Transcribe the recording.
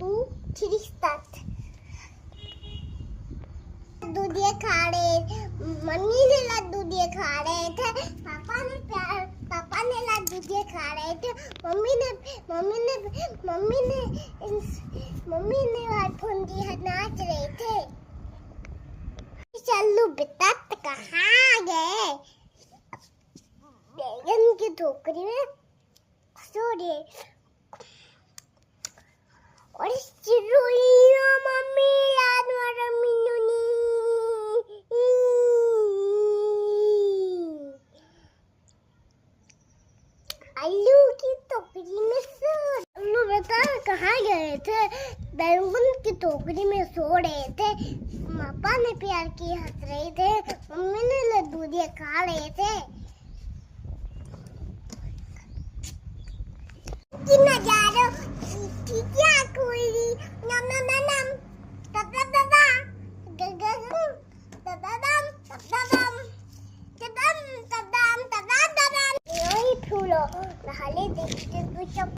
2, 3 start. Laddu दिए खा रहे, मम्मी ने लड्डू दिए खा रहे थे, पापा ने लड्डू दिए खा रहे थे, मम्मी ने आईफोन दिया नाच रहे थे। चलो बेटा कहाँ गए? बैगन की टोकरी में सो रहे और चिड़िया मम्मी याद वाला मिनुनी आलू की टोकरी में सो। आलू बेटा कहाँ गए थे? बैगन की टोकरी में सो रहे थे, पापा ने प्यार की हंस रहे थे, मम्मी ने लड्डू दिए खा रहे थे। कि नजारो क्या कोई नम नम नम तब तब तब गग तब तब तब तब तब यही फूलो नहाले देखते कुछ